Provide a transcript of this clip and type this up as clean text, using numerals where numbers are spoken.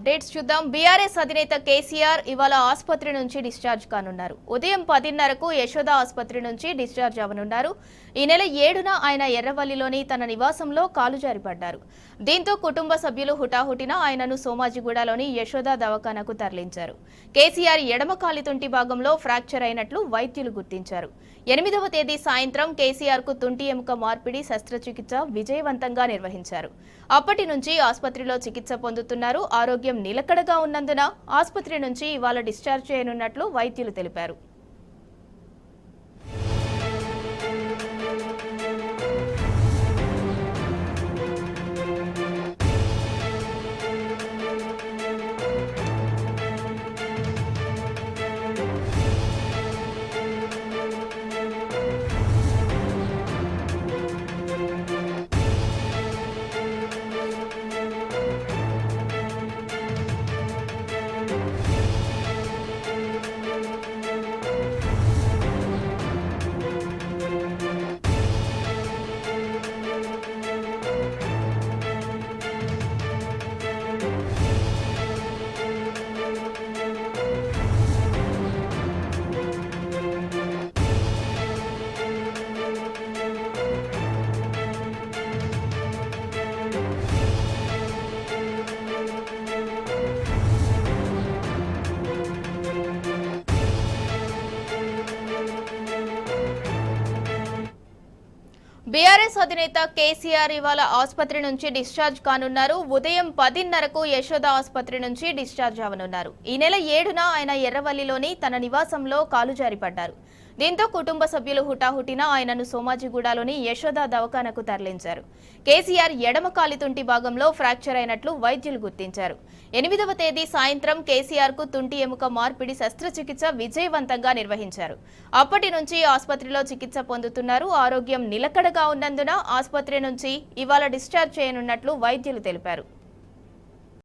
Updates చూద్దాం. BRS అధినేత కేసీఆర్ ఇవాళ ఆసుపత్రి నుంచి డిశ్చార్జ్ కానున్నారు. ఉదయం 10:30కు యశోద ఆసుపత్రి నుంచి డిశ్చార్జ్ అవనున్నారు. ఈ నెల 7న ఆయన ఎర్రవల్లిలోని తన నివాసంలో కాలు జారిపడ్డారు. దీంతో కుటుంబ సభ్యులు హుటాహుటిన ఆయనను సోమాజిగూడలోని యశోద దవాఖానకు తరలించారు. కేసీఆర్ ఎడమ కాలితుంటి భాగంలో ఫ్రాక్చర్ అయినట్లు వైద్యులు గుర్తించారు. 8వ తేదీ సాయంత్రం కేసీఆర్ కు తుంటి ఎముక మార్పిడి శస్త్రచికిత్స విజయవంతంగా నిర్వహించారు. అప్పటి నుంచి ఆసుపత్రిలో చికిత్స పొందుతున్నారు. ఆరోగ్యం నిలకడగా ఉన్నందున ఆసుపత్రి నుంచి ఇవాళ డిశ్చార్జ్ చేయనున్నట్లు వైద్యులు తెలిపారు. బీఆర్ఎస్ అధినేత కేసీఆర్ ఇవాళ ఆసుపత్రి నుంచి డిశ్చార్జ్ కానున్నారు. ఉదయం 10:30కు యశోద ఆసుపత్రి నుంచి డిశ్చార్జ్ అవనున్నారు. ఈ నెల 7న ఆయన ఎర్రవల్లిలోని తన నివాసంలో కాలు జారిపడ్డారు. దీంతో కుటుంబ సభ్యులు హుటాహుటిన ఆయనను సోమాజిగూడలోని యశోద దవాఖానకు తరలించారు. కేసీఆర్ ఎడమ కాలితుంటి భాగంలో ఫ్రాక్చర్ అయినట్లు వైద్యులు గుర్తించారు. 8వ తేదీ సాయంత్రం కేసీఆర్ కు తుంటి ఎముక మార్పిడి శస్త్రచికిత్స విజయవంతంగా నిర్వహించారు. అప్పటి నుంచి ఆసుపత్రిలో చికిత్స పొందుతున్నారు. ఆరోగ్యం నిలకడగా ఉన్నందున ఆసుపత్రి నుంచి ఇవాళ డిశ్చార్జ్ చేయనున్నట్లు వైద్యులు తెలిపారు.